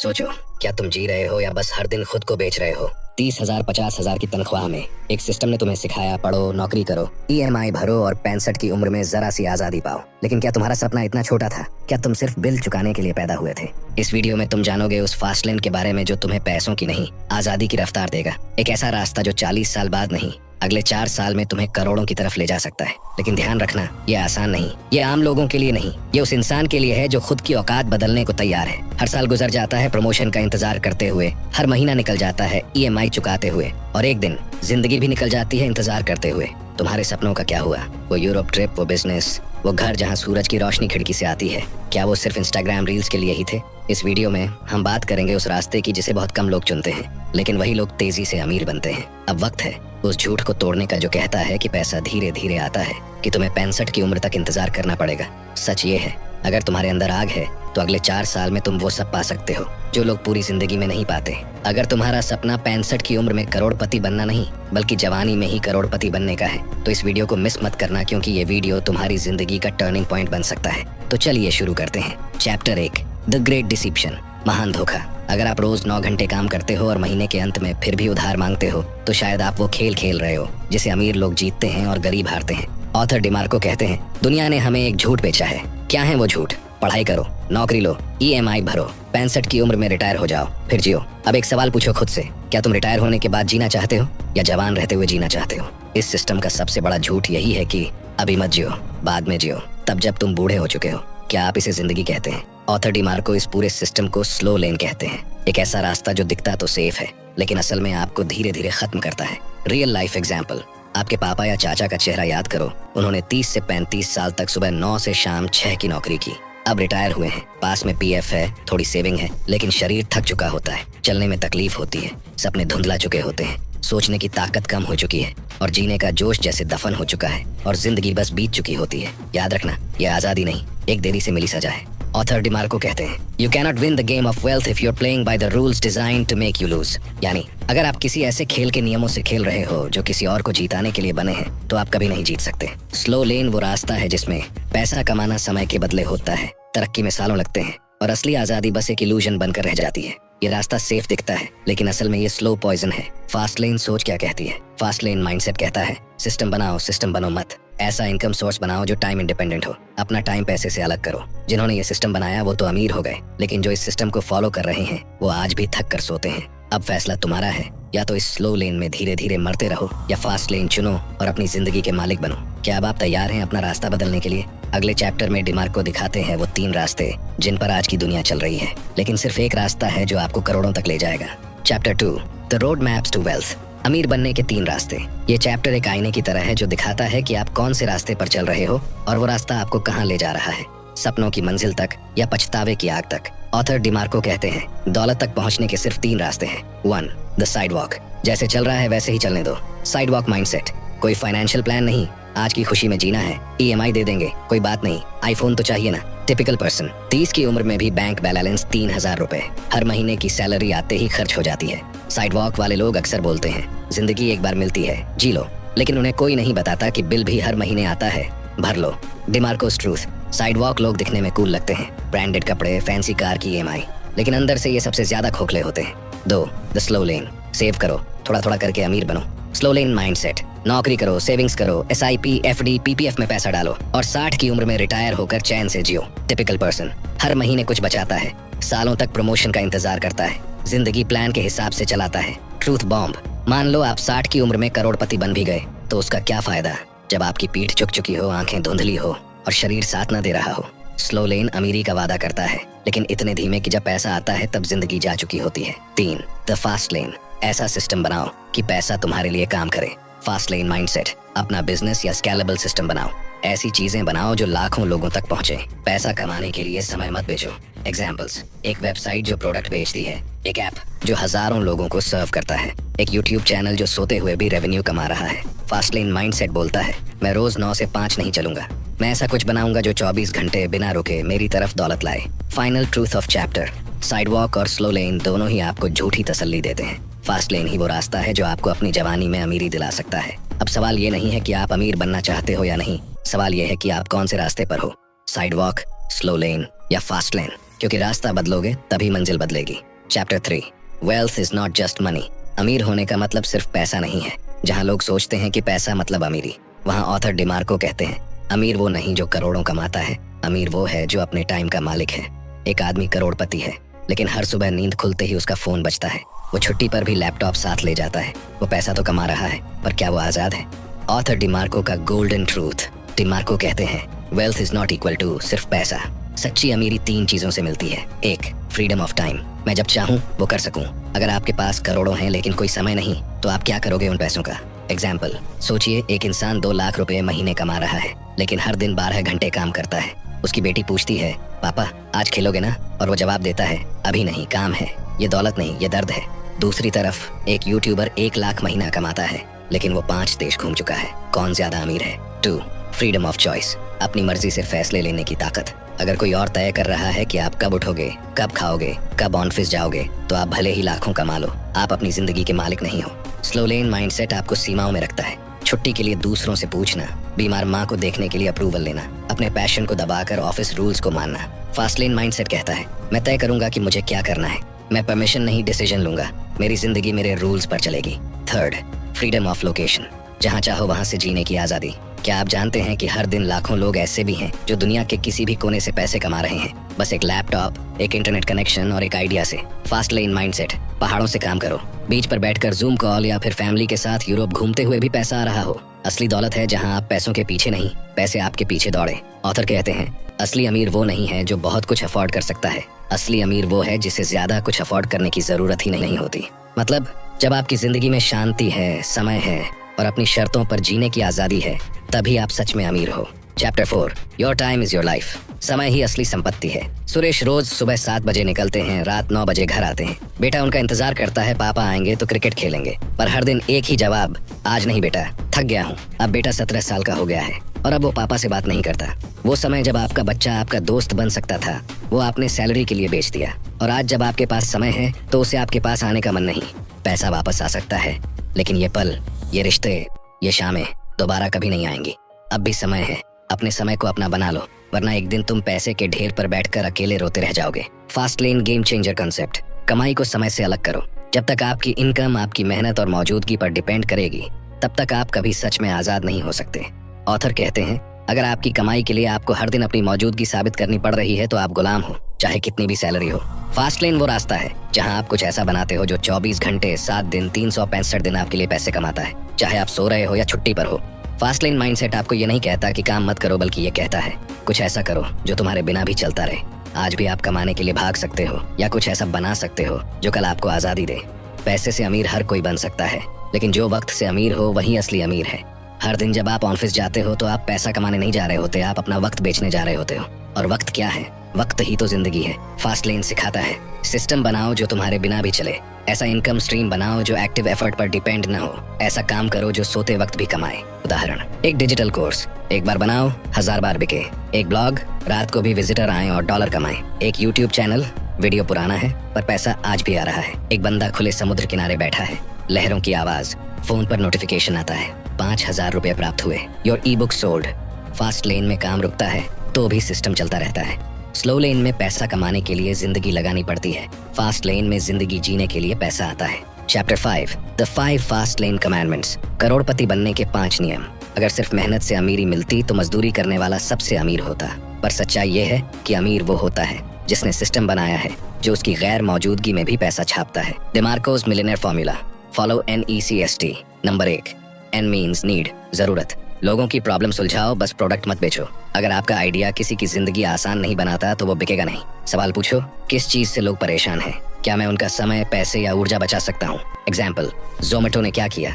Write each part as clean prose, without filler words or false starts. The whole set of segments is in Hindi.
सोचो, क्या तुम जी रहे हो या बस हर दिन खुद को बेच रहे हो? 30,000 50,000 की तनख्वाह में एक सिस्टम ने तुम्हें सिखाया पढ़ो, नौकरी करो, ईएमआई भरो और 65 की उम्र में जरा सी आजादी पाओ। लेकिन क्या तुम्हारा सपना इतना छोटा था? क्या तुम सिर्फ बिल चुकाने के लिए पैदा हुए थे? इस वीडियो में तुम जानोगे उस फास्ट लेन के बारे में जो तुम्हें पैसों की नहीं, आजादी की रफ्तार देगा। एक ऐसा रास्ता जो 40 साल बाद नहीं, अगले 4 साल में तुम्हें करोड़ों की तरफ ले जा सकता है। लेकिन ध्यान रखना, ये आसान नहीं, ये आम लोगों के लिए नहीं, ये उस इंसान के लिए है जो खुद की औकात बदलने को तैयार है। हर साल गुजर जाता है प्रमोशन का इंतजार करते हुए, हर महीना निकल जाता है ईएमआई चुकाते हुए, और एक दिन जिंदगी भी निकल जाती है इंतजार करते हुए। तुम्हारे सपनों का क्या हुआ? वो यूरोप ट्रिप, वो बिजनेस, वो घर जहाँ सूरज की रोशनी खिड़की से आती है, क्या वो सिर्फ इंस्टाग्राम रील्स के लिए ही थे? इस वीडियो में हम बात करेंगे उस रास्ते की जिसे बहुत कम लोग चुनते हैं, लेकिन वही लोग तेजी से अमीर बनते हैं। अब वक्त है उस झूठ को तोड़ने का जो कहता है कि पैसा धीरे धीरे आता है, कि तुम्हें 65 की उम्र तक इंतजार करना पड़ेगा। सच ये है, अगर तुम्हारे अंदर आग है तो अगले 4 साल में तुम वो सब पा सकते हो जो लोग पूरी जिंदगी में नहीं पाते। अगर तुम्हारा सपना 65 की उम्र में करोड़पति बनना नहीं, बल्कि जवानी में ही करोड़पति बनने का है, तो इस वीडियो को मिस मत करना, क्योंकि ये वीडियो तुम्हारी जिंदगी का टर्निंग पॉइंट बन सकता है। तो चलिए शुरू करते हैं। चैप्टर 1, द ग्रेट डिसेप्शन, महान धोखा। अगर आप रोज 9 घंटे काम करते हो और महीने के अंत में फिर भी उधार मांगते हो, तो शायद आप वो खेल खेल रहे हो जिसे अमीर लोग जीतते हैं और गरीब हारते हैं। ऑथर डिमार्को कहते हैं, दुनिया ने हमें एक झूठ बेचा है। क्या है वो झूठ? पढ़ाई करो, नौकरी लो, ईएमआई भरो, 65 की उम्र में रिटायर हो जाओ, फिर जियो। अब एक सवाल पूछो खुद से, क्या तुम रिटायर होने के बाद जीना चाहते हो या जवान रहते हुए जीना चाहते हो? इस सिस्टम का सबसे बड़ा झूठ यही है कि अभी मत जियो, बाद में जियो, तब जब तुम बूढ़े हो चुके हो। क्या आप इसे जिंदगी कहते हैं? ऑथर डिमार्को इस पूरे सिस्टम को स्लो लेन कहते हैं, एक ऐसा रास्ता जो दिखता तो सेफ है, लेकिन असल में आपको धीरे धीरे खत्म करता है। रियल लाइफ एग्जाम्पल, आपके पापा या चाचा का चेहरा याद करो। उन्होंने 30 से 35 साल तक सुबह 9 से शाम 6 की नौकरी की। अब रिटायर हुए हैं, पास में पीएफ है, थोड़ी सेविंग है, लेकिन शरीर थक चुका होता है, चलने में तकलीफ होती है, सपने धुंधला चुके होते हैं, सोचने की ताकत कम हो चुकी है और जीने का जोश जैसे दफन हो चुका है और जिंदगी बस बीत चुकी होती है। याद रखना, यह आजादी नहीं, एक देरी से मिली सजा है। ऑथर डिमार्को कहते हैं, you cannot win the game of wealth if you are playing by the rules designed to make you lose. यानी अगर आप किसी ऐसे खेल के नियमों से खेल रहे हो जो किसी और को जीताने के लिए बने हैं, तो आप कभी नहीं जीत सकते। स्लो लेन वो रास्ता है जिसमें पैसा कमाना समय के बदले होता है, तरक्की में सालों लगते हैं और असली आजादी बस एक इल्यूजन बनकर रह जाती है। ये रास्ता सेफ दिखता है, लेकिन असल में ये स्लो पॉइजन है। फास्ट लेन सोच क्या कहती है? फास्ट लेन माइंडसेट कहता है, सिस्टम बनाओ, सिस्टम बनो मत। ऐसा इनकम सोर्स बनाओ जो टाइम इंडिपेंडेंट हो, अपना टाइम पैसे से अलग करो। जिन्होंने ये सिस्टम बनाया वो तो अमीर हो गए, लेकिन जो इस सिस्टम को फॉलो कर रहे हैं वो आज भी थक कर सोते हैं। अब फैसला तुम्हारा है, या तो इस स्लो लेन में धीरे धीरे मरते रहो या फास्ट लेन चुनो और अपनी जिंदगी के मालिक बनो। क्या अब आप तैयार हैं अपना रास्ता बदलने के लिए? अगले चैप्टर में डिमार्को दिखाते हैं वो 3 रास्ते जिन पर आज की दुनिया चल रही है, लेकिन सिर्फ एक रास्ता है जो आपको करोड़ों तक ले जाएगा। Chapter 2, the road maps to wealth, अमीर बनने के 3 रास्ते। ये चैप्टर एक आईने की तरह है जो दिखाता है कि आप कौन से रास्ते पर चल रहे हो और वो रास्ता आपको कहाँ ले जा रहा है, सपनों की मंजिल तक या पछतावे की आग तक। ऑथर डिमार्को कहते हैं, दौलत तक पहुंचने के सिर्फ 3 रास्ते हैं। 1, द साइडवॉक, जैसे चल रहा है वैसे ही चलने दो। साइडवॉक माइंडसेट, कोई फाइनेंशियल प्लान नहीं, आज की खुशी में जीना है, ईएमआई दे देंगे, कोई बात नहीं, आईफोन तो चाहिए ना। टिपिकल पर्सन, 30 की उम्र में भी बैंक बैलेंस 3000 रुपए, हर महीने की सैलरी आते ही खर्च हो जाती है। साइडवॉक वाले लोग अक्सर बोलते हैं, जिंदगी एक बार मिलती है, जी लो, लेकिन उन्हें कोई नहीं बताता कि बिल भी हर महीने आता है, भर लो। डिमार्कोस ट्रूथ, साइडवॉक लोग दिखने में कूल लगते हैं, ब्रांडेड कपड़े, फैंसी कार की ईएमआई, लेकिन अंदर से ये सबसे ज्यादा खोखले होते हैं। 2, द स्लो लेन, सेव करो, थोड़ा थोड़ा करके अमीर बनो। स्लो लेन माइंडसेट, नौकरी करो, सेविंग्स करो, एसआईपी, एफडी, पीपीएफ में पैसा डालो और 60 की उम्र में रिटायर होकर चैन से जियो। टिपिकल पर्सन, हर महीने कुछ बचाता है, सालों तक प्रमोशन का इंतजार करता है, जिंदगी प्लान के हिसाब से चलाता है। ट्रूथ बॉम्ब, मान लो आप 60 की उम्र में करोड़पति बन भी गए, तो उसका क्या फायदा जब आपकी पीठ झुक चुकी हो, आंखें धुंधली हो और शरीर साथ न दे रहा हो। स्लो लेन अमीरी का वादा करता है, लेकिन इतने धीमे कि जब पैसा आता है तब जिंदगी जा चुकी होती है। 3, द फास्ट लेन, ऐसा सिस्टम बनाओ कि पैसा तुम्हारे लिए काम करे। फास्ट लेन माइंडसेट, अपना बिजनेस या स्केलेबल सिस्टम बनाओ, ऐसी चीजें बनाओ जो लाखों लोगों तक पहुंचे। पैसा कमाने के लिए समय मत बेचो। एग्जाम्पल्स, एक वेबसाइट जो प्रोडक्ट बेचती है, एक ऐप जो हजारों लोगों को सर्व करता है, एक यूट्यूब चैनल जो सोते हुए भी रेवेन्यू कमा रहा है। फास्ट लेन माइंडसेट बोलता है, मैं रोज 9 से 5 नहीं चलूंगा, मैं ऐसा कुछ बनाऊंगा जो 24 घंटे बिना रुके मेरी तरफ दौलत लाए। Final truth of chapter, sidewalk और स्लो लेन दोनों ही आपको झूठी तसल्ली देते हैं। फास्ट लेन ही वो रास्ता है जो आपको अपनी जवानी में अमीरी दिला सकता है। अब सवाल ये नहीं है कि आप अमीर बनना चाहते हो या नहीं, सवाल ये है कि आप कौन से रास्ते पर हो, साइडवॉक, स्लो लेन या फास्ट लेन, क्योंकि रास्ता बदलोगे तभी मंजिल बदलेगी। Chapter 3 wealth is not just money. अमीर होने का मतलब सिर्फ पैसा नहीं है। जहाँ लोग सोचते हैं कि पैसा मतलब अमीरी, वहाँ ऑथर डिमार्को कहते हैं अमीर वो नहीं जो करोड़ों कमाता है, अमीर वो है जो अपने टाइम का मालिक है। एक आदमी करोड़पति है, लेकिन हर सुबह नींद खुलते ही उसका फोन बजता है। वो छुट्टी पर भी लैपटॉप साथ ले जाता है। वो पैसा तो कमा रहा है, पर क्या वो आजाद है? ऑथर डिमार्को का गोल्डन ट्रूथ। डिमार्को कहते हैं wealth is not equal to सिर्फ पैसा। सच्ची अमीरी 3 चीजों से मिलती है। 1 फ्रीडम ऑफ टाइम, मैं जब चाहूँ वो कर सकूं। अगर आपके पास करोड़ों हैं लेकिन कोई समय नहीं, तो आप क्या करोगे उन पैसों का? एग्जाम्पल, सोचिए एक इंसान 2 लाख रुपए महीने कमा रहा है, लेकिन हर दिन 12 घंटे काम करता है। उसकी बेटी पूछती है पापा आज खेलोगे ना? और वो जवाब देता है अभी नहीं, काम है। ये दौलत नहीं, ये दर्द है। दूसरी तरफ एक यूट्यूबर 1 लाख महीना कमाता है, लेकिन वो 5 देश घूम चुका है। कौन ज्यादा अमीर है? 2 फ्रीडम ऑफ चॉइस, अपनी मर्जी से फैसले लेने की ताकत। अगर कोई और तय कर रहा है कि आप कब उठोगे, कब खाओगे, कब ऑफिस जाओगे, तो आप भले ही लाखों कमा लो, आप अपनी जिंदगी के मालिक नहीं हो। स्लो लेन माइंडसेट आपको सीमाओं में रखता है। छुट्टी के लिए दूसरों से पूछना, बीमार माँ को देखने के लिए अप्रूवल लेना, अपने पैशन को दबाकर ऑफिस रूल्स को मानना। फास्ट लेन माइंडसेट कहता है मैं तय करूंगा कि मुझे क्या करना है, मैं परमिशन नहीं डिसीजन लूंगा, मेरी जिंदगी मेरे रूल्स पर चलेगी। 3 फ्रीडम ऑफ लोकेशन, जहाँ चाहो वहाँ से जीने की आजादी। क्या आप जानते हैं कि हर दिन लाखों लोग ऐसे भी हैं जो दुनिया के किसी भी कोने से पैसे कमा रहे हैं, बस एक लैपटॉप, एक इंटरनेट कनेक्शन और एक आइडिया से। फास्ट लेन माइंडसेट, पहाड़ों से काम करो, बीच पर बैठकर जूम कॉल या फिर फैमिली के साथ यूरोप घूमते हुए भी पैसा आ रहा हो। असली दौलत है जहाँ आप पैसों के पीछे नहीं, पैसे आपके पीछे दौड़े। ऑथर कहते हैं असली अमीर वो नहीं है जो बहुत कुछ अफोर्ड कर सकता है, असली अमीर वो है जिसे ज्यादा कुछ अफोर्ड करने की जरूरत ही नहीं होती। मतलब जब आपकी जिंदगी में शांति है, समय है और अपनी शर्तों पर जीने की आजादी है, तभी आप सच में अमीर हो। Chapter 4 your time is your life, समय ही असली संपत्ति है। सुरेश रोज सुबह 7 बजे निकलते हैं, रात 9 बजे घर आते हैं। बेटा उनका इंतजार करता है, पापा आएंगे तो क्रिकेट खेलेंगे, पर हर दिन एक ही जवाब, आज नहीं बेटा, थक गया हूँ। अब बेटा 17 साल का हो गया है और अब वो पापा से बात नहीं करता। वो समय जब आपका बच्चा आपका दोस्त बन सकता था, वो आपने सैलरी के लिए बेच दिया। और आज जब आपके पास समय है तो उसे आपके पास आने का मन नहीं। पैसा वापस आ सकता है, लेकिन ये पल, ये रिश्ते, ये शामें दोबारा कभी नहीं आएंगी। अब भी समय है, अपने समय को अपना बना लो, वरना एक दिन तुम पैसे के ढेर पर बैठकर अकेले रोते रह जाओगे। Fast lane game changer concept, कमाई को समय से अलग करो। जब तक आपकी इनकम आपकी मेहनत और मौजूदगी पर डिपेंड करेगी, तब तक आप कभी सच में आजाद नहीं हो सकते। ऑथर कहते हैं अगर आपकी कमाई के लिए आपको हर दिन अपनी मौजूदगी साबित करनी पड़ रही है, तो आप गुलाम हो, चाहे कितनी भी सैलरी हो। फास्ट लेन वो रास्ता है जहां आप कुछ ऐसा बनाते हो जो 24 घंटे 7 दिन 365 दिन आपके लिए पैसे कमाता है, चाहे आप सो रहे हो या छुट्टी पर हो। फास्ट लेन माइंडसेट आपको ये नहीं कहता कि काम मत करो, बल्कि ये कहता है कुछ ऐसा करो जो तुम्हारे बिना भी चलता रहे। आज भी आप कमाने के लिए भाग सकते हो या कुछ ऐसा बना सकते हो जो कल आपको आजादी दे। पैसे से अमीर हर कोई बन सकता है, लेकिन जो वक्त से अमीर हो वही असली अमीर है। हर दिन जब आप ऑफिस जाते हो तो आप पैसा कमाने नहीं जा रहे होते, आप अपना वक्त बेचने जा रहे होते हो। और वक्त क्या है? वक्त ही तो जिंदगी है। फास्ट लेन सिखाता है सिस्टम बनाओ जो तुम्हारे बिना भी चले, ऐसा इनकम स्ट्रीम बनाओ जो एक्टिव एफर्ट पर डिपेंड न हो, ऐसा काम करो जो सोते वक्त भी कमाए। उदाहरण, एक डिजिटल कोर्स, एक बार बनाओ 1000 बार बिके। एक ब्लॉग, रात को भी विजिटर आए और डॉलर कमाए। एक यूट्यूब चैनल, वीडियो पुराना है पर पैसा आज भी आ रहा है। एक बंदा खुले समुद्र किनारे बैठा है, लहरों की आवाज, फोन पर नोटिफिकेशन आता है, 5000 रुपए प्राप्त हुए। Your E book sold. Fast lane में काम रुकता है तो भी सिस्टम चलता रहता है। स्लो लेन में पैसा कमाने के लिए जिंदगी लगानी पड़ती है, फास्ट लेन में जिंदगी जीने के लिए पैसा आता है। Chapter 5 the 5 fast lane commandments, करोड़पति बनने के 5 नियम। अगर सिर्फ मेहनत से अमीरी मिलती तो मजदूरी करने वाला सबसे अमीर होता, पर सच्चाई ये है कि अमीर वो होता है जिसने सिस्टम बनाया है जो उसकी गैर मौजूदगी में भी पैसा छापता है। DeMarco's millionaire formula, follow NECST। Number 1, N means need, जरूरत। लोगों की प्रॉब्लम सुलझाओ, बस प्रोडक्ट मत बेचो। अगर आपका आइडिया किसी की जिंदगी आसान नहीं बनाता तो वो बिकेगा नहीं। सवाल पूछो किस चीज से लोग परेशान हैं, क्या मैं उनका समय, पैसे या ऊर्जा बचा सकता हूँ? एग्जाम्पल, जोमेटो ने क्या किया?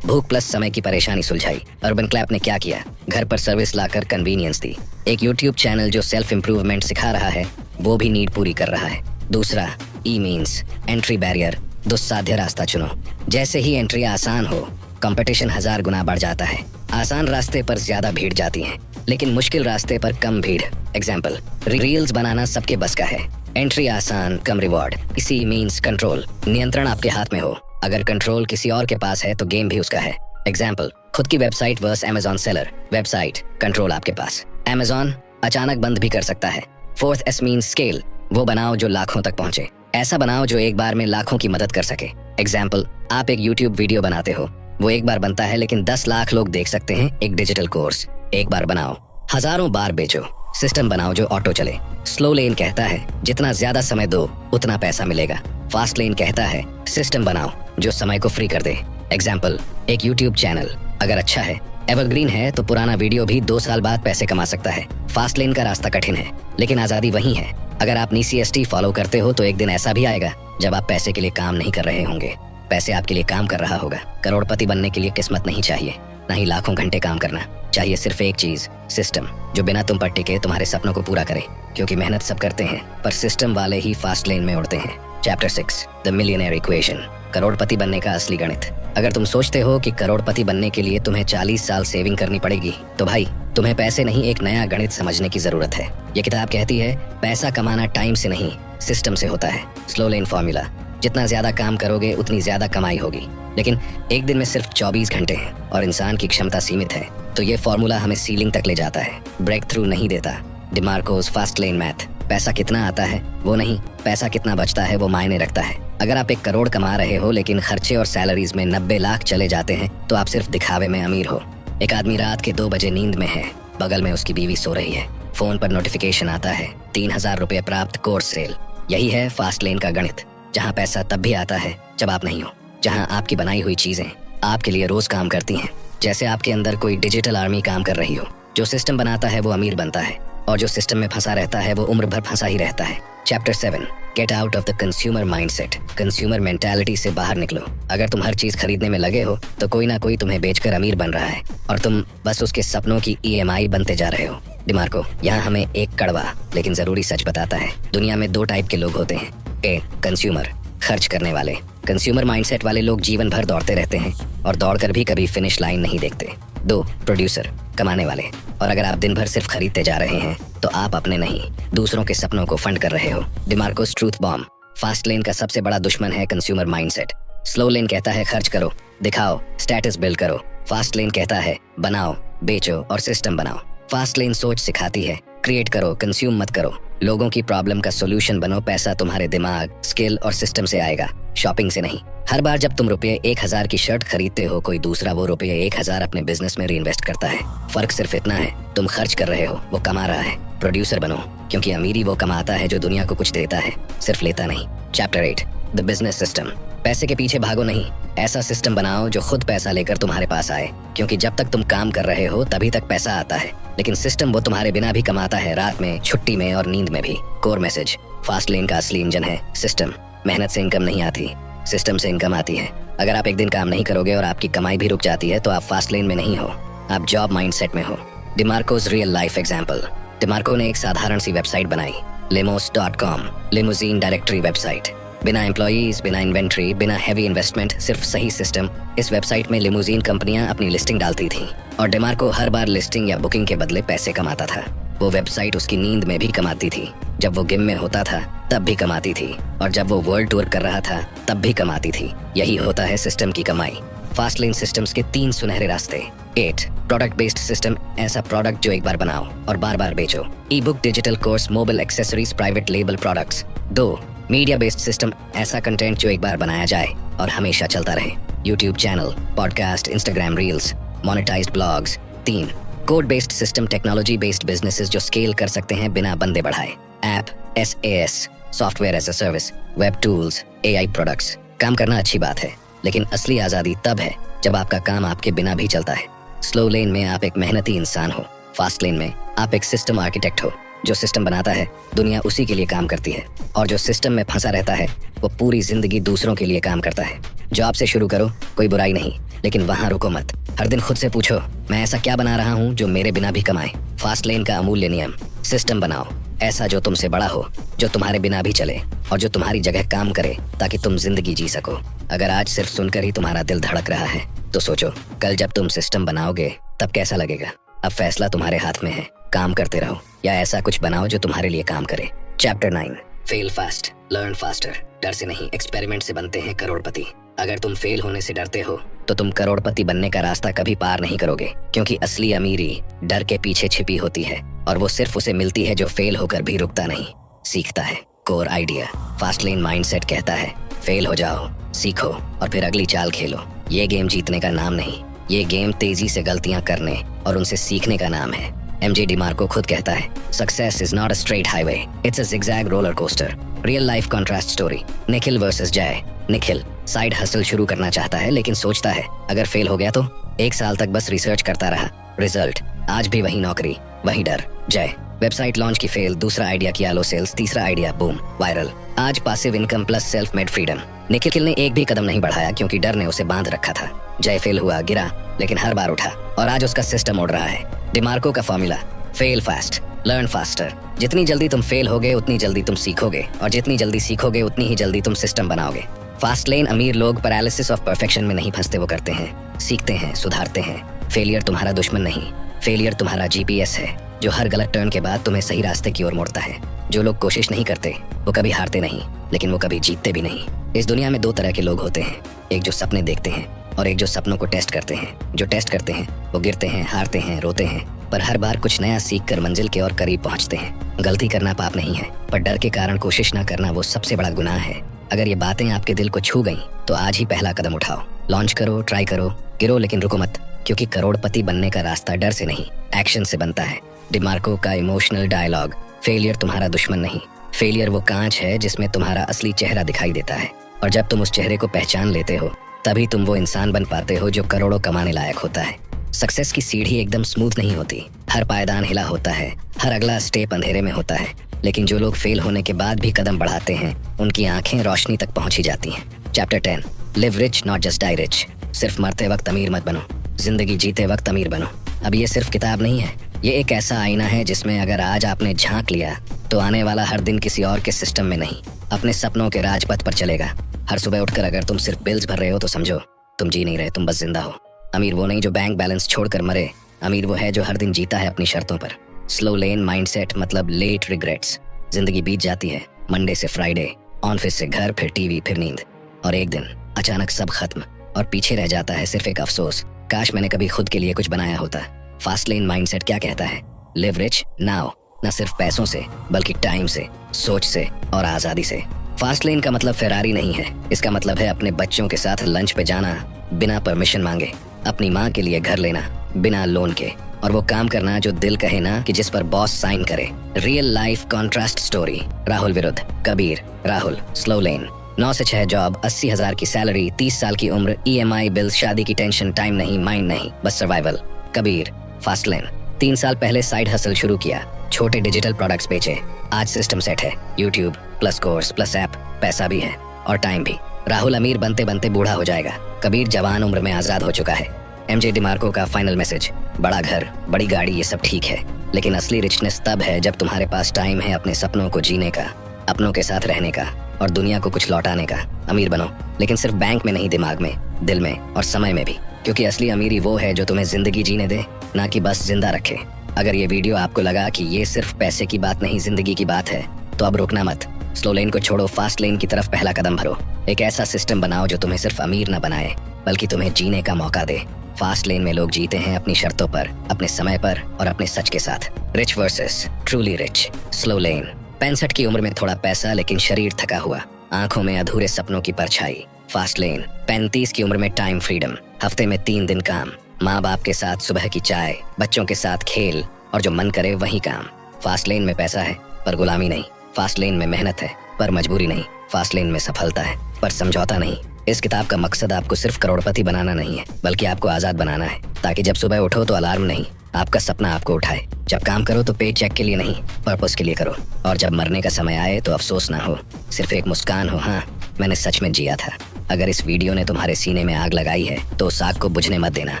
भूख प्लस समय की परेशानी सुलझाई। अर्बन क्लैप ने क्या किया? घर पर सर्विस लाकर कन्वीनियंस दी। एक यूट्यूब चैनल जो सेल्फ इम्प्रूवमेंट सिखा रहा है, वो भी नीड पूरी कर रहा है। दूसरा, E मीन्स एंट्री बैरियर, दुस्साध्य रास्ता चुनो। जैसे ही एंट्री आसान हो, कंपटीशन 1000 गुना बढ़ जाता है। आसान रास्ते पर ज्यादा भीड़ जाती है, लेकिन मुश्किल रास्ते पर कम भीड़। एग्जाम्पल, रील्स बनाना सबके बस का है, एंट्री आसान, कम रिवॉर्ड। इसी मीन्स कंट्रोल, नियंत्रण आपके हाथ में हो। अगर कंट्रोल किसी और के पास है तो गेम भी उसका है। एग्जाम्पल, खुद की website versus Amazon seller, website, control आपके पास। Amazon अचानक बंद भी कर सकता है। 4th S मीन्स स्केल, वो बनाओ जो लाखों तक पहुंचे। ऐसा बनाओ जो एक बार में लाखों की मदद कर सके। एग्जाम्पल, आप एक यूट्यूब वीडियो बनाते हो, वो एक बार बनता है लेकिन 10 लाख लोग देख सकते हैं। एक डिजिटल कोर्स एक बार बनाओ, हजारों बार बेचो। सिस्टम बनाओ जो ऑटो चले। स्लो लेन कहता है जितना ज्यादा समय दो उतना पैसा मिलेगा। फास्ट लेन कहता है सिस्टम बनाओ जो समय को फ्री कर दे। एग्जाम्पल, एक यूट्यूब चैनल अगर अच्छा है, एवरग्रीन है, तो पुराना वीडियो भी 2 साल बाद पैसे कमा सकता है। फास्ट लेन का रास्ता कठिन है लेकिन आजादी वही है। अगर आप CST फॉलो करते हो तो एक दिन ऐसा भी आएगा जब आप पैसे के लिए काम नहीं कर रहे होंगे, पैसे आपके लिए काम कर रहा होगा। करोड़पति बनने के लिए किस्मत नहीं चाहिए, ना ही लाखों घंटे काम करना चाहिए। सिर्फ एक चीज, सिस्टम, जो बिना तुम पर टिके तुम्हारे सपनों को पूरा करे। क्योंकि मेहनत सब करते हैं पर सिस्टम वाले ही फास्ट लेन में उड़ते हैं। चैप्टर 6, द मिलियनेयर इक्वेशन, करोड़पति बनने का असली गणित। अगर तुम सोचते हो कि करोड़पति बनने के लिए तुम्हें 40 साल सेविंग करनी पड़ेगी, तो भाई तुम्हें पैसे नहीं, एक नया गणित समझने की जरूरत है। ये किताब कहती है पैसा कमाना टाइम से नहीं सिस्टम से होता है। स्लो लेन फॉर्मूला, जितना ज्यादा काम करोगे उतनी ज्यादा कमाई होगी। लेकिन एक दिन में सिर्फ 24 घंटे हैं और इंसान की क्षमता सीमित है, तो ये फॉर्मूला हमें सीलिंग तक ले जाता है, ब्रेक थ्रू नहीं देता। डिमार्कोस फास्ट लेन मैथ, पैसा कितना आता है वो नहीं, पैसा कितना बचता है वो मायने रखता है। अगर आप 1 करोड़ कमा रहे हो लेकिन खर्चे और सैलरीज में 90 लाख चले जाते हैं तो आप सिर्फ दिखावे में अमीर हो। एक आदमी रात के 2 बजे नींद में है, बगल में उसकी बीवी सो रही है, फोन पर नोटिफिकेशन आता है 3000 रुपए प्राप्त, कोर्स सेल। यही है फास्ट लेन का गणित, जहाँ पैसा तब भी आता है जब आप नहीं हो, जहाँ आपकी बनाई हुई चीजें आपके लिए रोज काम करती हैं। जैसे आपके अंदर कोई डिजिटल आर्मी काम कर रही हो। जो सिस्टम बनाता है वो अमीर बनता है और जो सिस्टम में फंसा रहता है वो उम्र भर फंसा ही रहता है। Chapter 7, get out of the consumer mindset, consumer mentality से बाहर निकलो। अगर तुम हर चीज खरीदने में लगे हो तो कोई ना कोई तुम्हें बेचकर अमीर बन रहा है और तुम बस उसके सपनों की EMI बनते जा रहे हो। डिमार्को यहाँ हमें एक कड़वा लेकिन जरूरी सच बताता है। दुनिया में 2 टाइप के लोग होते हैं। ए, कंज्यूमर, खर्च करने वाले। कंज्यूमर माइंडसेट वाले लोग जीवन भर दौड़ते रहते हैं और दौड़कर भी कभी फिनिश लाइन नहीं देखते। 2, प्रोड्यूसर, कमाने वाले। और अगर आप दिन भर सिर्फ खरीदते जा रहे हैं तो आप अपने नहीं, दूसरों के सपनों को फंड कर रहे हो। डिमार्कोस ट्रूथ बॉम्ब, फास्ट लेन का सबसे बड़ा दुश्मन है कंज्यूमर माइंडसेट। स्लो लेन कहता है खर्च करो, दिखाओ, स्टेटस बिल्ड करो। फास्ट लेन कहता है बनाओ, बेचो और सिस्टम बनाओ। फास्ट लेन सोच सिखाती है क्रिएट करो, कंज्यूम मत करो। लोगों की प्रॉब्लम का सॉल्यूशन बनो। पैसा तुम्हारे दिमाग, स्किल और सिस्टम से आएगा, शॉपिंग से नहीं। हर बार जब तुम रुपये 1000 की शर्ट खरीदते हो, कोई दूसरा वो रुपये 1000 अपने बिजनेस में रीइन्वेस्ट करता है। फर्क सिर्फ इतना है, तुम खर्च कर रहे हो, वो कमा रहा है। प्रोड्यूसर बनो, क्योंकि अमीरी वो कमाता है जो दुनिया को कुछ देता है, सिर्फ लेता नहीं। चैप्टर 8, द बिजनेस सिस्टम, पैसे के पीछे भागो नहीं, ऐसा सिस्टम बनाओ जो खुद पैसा लेकर तुम्हारे पास आए। क्योंकि जब तक तुम काम कर रहे हो तभी तक पैसा आता है, लेकिन सिस्टम वो तुम्हारे बिना भी कमाता है, रात में, छुट्टी में और नींद में भी। कोर मैसेज, फास्ट लेन का असली इंजन है सिस्टम। मेहनत से इनकम नहीं आती, सिस्टम से इनकम आती है। अगर आप एक दिन काम नहीं करोगे और आपकी कमाई भी रुक जाती है तो आप फास्ट लेन में नहीं हो, आप जॉब माइंडसेट में हो। डिमार्कोस रियल लाइफ एग्जाम्पल, डिमार्को ने एक साधारण सी वेबसाइट बनाई, limos.com, लिमोजीन डायरेक्टरी वेबसाइट। बिना एम्प्लॉयज, बिना इन्वेंट्री, बिना हैवी इन्वेस्टमेंट, सिर्फ सही सिस्टम। इस वेबसाइट में लिमोजीन कंपनियां अपनी लिस्टिंग डालती थीं और डिमार्को हर बार लिस्टिंग या बुकिंग के बदले पैसे कमाता था। वो वेबसाइट उसकी नींद में भी कमाती थी, जब वो गेम में होता था तब भी कमाती थी, और जब वो वर्ल्ड टूर कर रहा था तब भी कमाती थी। यही होता है सिस्टम की कमाई। फास्ट लेन सिस्टम्स के 3 सुनहरे रास्ते। 8, प्रोडक्ट बेस्ड सिस्टम, ऐसा प्रोडक्ट जो एक बार बनाओ और बार बार बेचो। E book, digital course, mobile accessories, private label products. 2, media based system, ऐसा कंटेंट जो एक बार बनाया जाए और हमेशा चलता रहे। YouTube channel, podcast, Instagram reels, monetised blogs. 3, code based system, technology based businesses जो स्केल कर सकते हैं बिना बंदे बढ़ाए। App, SaaS, software as a service, web tools, AI products. काम करना अच्छी बात है, लेकिन असली आजादी तब है जब आपका काम आपके बिना भी चलता है। स्लो लेन में आप एक मेहनती इंसान हो, फास्ट लेन में आप एक सिस्टम आर्किटेक्ट हो। जो सिस्टम बनाता है दुनिया उसी के लिए काम करती है, और जो सिस्टम में फंसा रहता है वो पूरी जिंदगी दूसरों के लिए काम करता है। जॉब से शुरू करो, कोई बुराई नहीं, लेकिन वहाँ रुको मत। हर दिन खुद से पूछो, मैं ऐसा क्या बना रहा हूँ जो मेरे बिना भी कमाए। फास्ट लेन का अमूल्य नियम, सिस्टम बनाओ ऐसा जो तुमसे बड़ा हो, जो तुम्हारे बिना भी चले और जो तुम्हारी जगह काम करे, ताकि तुम जिंदगी जी सको। अगर आज सिर्फ सुनकर ही तुम्हारा दिल धड़क रहा है तो सोचो, कल जब तुम सिस्टम बनाओगे तब कैसा लगेगा। अब फैसला तुम्हारे हाथ में है, काम करते रहो या ऐसा कुछ बनाओ जो तुम्हारे लिए काम करे। Chapter 9, fail fast, learn faster. डर से नहीं, एक्सपेरिमेंट से बनते हैं करोड़पति। अगर तुम फेल होने से डरते हो तो तुम करोड़पति बनने का रास्ता कभी पार नहीं करोगे, क्योंकि असली अमीरी डर के पीछे छिपी होती है और वो सिर्फ उसे मिलती है जो फेल होकर भी रुकता नहीं, सीखता है। Core idea. Fast lane mindset कहता है फेल हो जाओ, सीखो और फिर अगली चाल खेलो। ये गेम जीतने का नाम नहीं, ये गेम तेजी से गलतियां करने और उनसे सीखने का नाम है। एमजे डिमार्को खुद कहता है success is not a straight highway, it's a zigzag roller coaster. Real life contrast story. Nikhil versus जय। निखिल साइड हसल शुरू करना चाहता है लेकिन सोचता है अगर फेल हो गया तो। 1 साल तक बस रिसर्च करता रहा, रिजल्ट आज भी वही नौकरी, वही डर। जय वेबसाइट लॉन्च की फेल, दूसरा आइडिया किया लो सेल्स, तीसरा आइडिया बूम वायरल। आज passive income plus self made freedom. Nikhil ने एक भी कदम नहीं बढ़ाया क्योंकि डर ने उसे बांध रखा था। जय फेल हुआ, गिरा, लेकिन हर बार उठा और आज उसका सिस्टम उड़ रहा है। डिमार्को का formula, fail fast, learn faster. जितनी जल्दी तुम फेल होगे उतनी जल्दी तुम सीखोगे और जितनी जल्दी सीखोगे उतनी ही जल्दी तुम सिस्टम बनाओगे। फास्ट लेन अमीर लोग पैरालिसिस ऑफ परफेक्शन में नहीं फंसते, वो करते हैं, सीखते हैं, सुधारते हैं। फेलियर तुम्हारा दुश्मन नहीं, फेलियर तुम्हारा जीपीएस है जो हर गलत टर्न के बाद तुम्हें सही रास्ते की ओर मोड़ता है। जो लोग कोशिश नहीं करते वो कभी हारते नहीं, लेकिन वो कभी जीतते भी नहीं। इस दुनिया में 2 तरह के लोग होते हैं, एक जो सपने देखते हैं और एक जो सपनों को टेस्ट करते हैं। जो टेस्ट करते हैं वो गिरते हैं, हारते हैं, रोते हैं, पर हर बार कुछ नया सीख कर मंजिल के और करीब पहुंचते हैं। गलती करना पाप नहीं है, पर डर के कारण कोशिश न करना वो सबसे बड़ा गुनाह है। अगर ये बातें आपके दिल को छू गईं, तो आज ही पहला कदम उठाओ। लॉन्च करो, ट्राई करो, गिरो लेकिन रुको मत, क्योंकि करोड़पति बनने का रास्ता डर से नहीं, एक्शन से बनता है। डिमार्को का इमोशनल डायलॉग, फेलियर तुम्हारा दुश्मन नहीं, फेलियर वो कांच है जिसमें तुम्हारा असली चेहरा दिखाई देता है। और जब तुम उस चेहरे को पहचान लेते हो तभी तुम वो इंसान बन पाते हो जो करोड़ों कमाने लायक होता है। सक्सेस की सीढ़ी एकदम स्मूथ नहीं होती, हर पायदान हिला होता है, हर अगला स्टेप अंधेरे में होता है। लेकिन जो लोग फेल होने के बाद भी कदम बढ़ाते हैं उनकी आंखें रोशनी तक पहुंची जाती हैं। Chapter 10, live rich not just die rich. सिर्फ मरते वक्त अमीर मत बनो, जिंदगी जीते वक्त अमीर बनो। अब ये सिर्फ किताब नहीं है, ये एक ऐसा आईना है जिसमें अगर आज आपने झांक लिया तो आने वाला हर दिन किसी और के सिस्टम में नहीं, अपने सपनों के राजपथ पर चलेगा। हर सुबह उठकर अगर तुम सिर्फ बिल्स भर रहे हो तो समझो तुम जी नहीं रहे, तुम बस जिंदा हो। अमीर वो नहीं जो बैंक बैलेंस छोड़कर मरे, अमीर वो है जो हर दिन जीता है अपनी शर्तों पर। स्लो लेन माइंडसेट मतलब लेट रिग्रेट्स। जिंदगी बीत जाती है, मंडे से फ्राइडे, ऑफिस से घर, फिर टीवी, फिर नींद, और एक दिन अचानक सब खत्म और पीछे रह जाता है सिर्फ एक अफसोस, काश मैंने कभी खुद के लिए कुछ बनाया होता। फास्ट लेन माइंडसेट क्या कहता है? लिव रिच नाउ, न सिर्फ पैसों से बल्कि टाइम से, सोच से और आजादी से। फास्ट लेन का मतलब फेरारी नहीं है, इसका मतलब है अपने बच्चों के साथ लंच पे जाना बिना परमिशन मांगे, अपनी माँ के लिए घर लेना बिना लोन के, और वो काम करना जो दिल कहे ना कि जिस पर बॉस साइन करे। Real life contrast story. Rahul विरुद्ध कबीर। राहुल स्लो लेन, 9 से 6 जॉब, 80,000 की सैलरी, 30 साल की उम्र, EMI बिल्स, शादी की टेंशन, टाइम नहीं, माइंड नहीं, बस सर्वाइवल। कबीर फास्ट लेन, 3 साल पहले साइड हसल शुरू किया, छोटे डिजिटल प्रोडक्ट्स बेचे, आज सिस्टम सेट है, YouTube plus course plus app, पैसा भी है और टाइम भी। राहुल अमीर बनते बनते बूढ़ा हो जाएगा, कबीर जवान उम्र में आजाद हो चुका है। एमजे डिमार्को का फाइनल मैसेज, बड़ा घर, बड़ी गाड़ी, ये सब ठीक है, लेकिन असली रिचनेस तब है जब तुम्हारे पास टाइम है अपने सपनों को जीने का, अपनों के साथ रहने का और दुनिया को कुछ लौटाने का। अमीर बनो, लेकिन सिर्फ बैंक में नहीं, दिमाग में, दिल में और समय में भी, क्योंकि असली अमीरी वो है जो तुम्हें जिंदगी जीने दे, ना कि बस जिंदा रखे। अगर ये वीडियो आपको लगा कि ये सिर्फ पैसे की बात नहीं, जिंदगी की बात है, तो अब रुकना मत। स्लो लेन को छोड़ो, फास्ट लेन की तरफ पहला कदम भरो। एक ऐसा सिस्टम बनाओ जो तुम्हें सिर्फ अमीर न बनाए बल्कि तुम्हें जीने का मौका दे। फास्ट लेन में लोग जीते हैं अपनी शर्तों पर, अपने समय पर और अपने सच के साथ। Rich versus truly rich. Slow लेन, 65 की उम्र में थोड़ा पैसा लेकिन शरीर थका हुआ, आंखों में अधूरे सपनों की परछाई। फास्ट लेन, 35 की उम्र में टाइम फ्रीडम, हफ्ते में 3 दिन काम, माँ बाप के साथ सुबह की चाय, बच्चों के साथ खेल और जो मन करे वही काम। फास्ट लेन में पैसा है पर गुलामी नहीं, फास्ट लेन में मेहनत है पर मजबूरी नहीं, फास्ट लेन में सफलता है पर समझौता नहीं। इस किताब का मकसद आपको सिर्फ करोड़पति बनाना नहीं है, बल्कि आपको आजाद बनाना है, ताकि जब सुबह उठो तो अलार्म नहीं, आपका सपना आपको उठाए। जब काम करो तो पे चेक के लिए नहीं, पर्पस के लिए करो, और जब मरने का समय आए तो अफसोस ना हो, सिर्फ एक मुस्कान हो, हाँ मैंने सच में जिया था। अगर इस वीडियो ने तुम्हारे सीने में आग लगाई है तो उस आग को बुझने मत देना।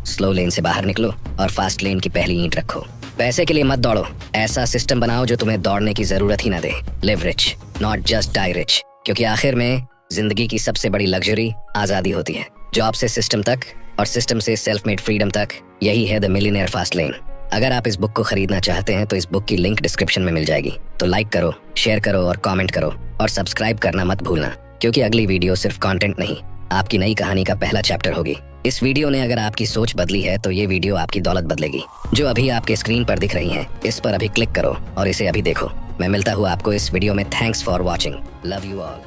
स्लो लेन से बाहर निकलो और फास्ट लेन की पहली ईंट रखो। पैसे के लिए मत दौड़ो, ऐसा सिस्टम बनाओ जो तुम्हें दौड़ने की जरूरत ही ना दे। Live rich not just die rich, क्योंकि आखिर में जिंदगी की सबसे बड़ी लग्जरी आजादी होती है। जॉब से सिस्टम तक और सिस्टम से सेल्फ मेड फ्रीडम तक, यही है द मिलियनेयर फास्ट लेन। अगर आप इस बुक को खरीदना चाहते हैं तो इस बुक की लिंक डिस्क्रिप्शन में मिल जाएगी, तो लाइक करो, शेयर करो और कमेंट करो, और सब्सक्राइब करना मत भूलना, क्योंकि अगली वीडियो सिर्फ कंटेंट नहीं, आपकी नई कहानी का पहला चैप्टर होगी। इस वीडियो ने अगर आपकी सोच बदली है तो ये वीडियो आपकी दौलत बदलेगी। जो अभी आपके स्क्रीन पर दिख रही हैं, इस पर अभी क्लिक करो और इसे अभी देखो। मैं मिलता हूँ आपको इस वीडियो में। Thanks for watching. Love you all.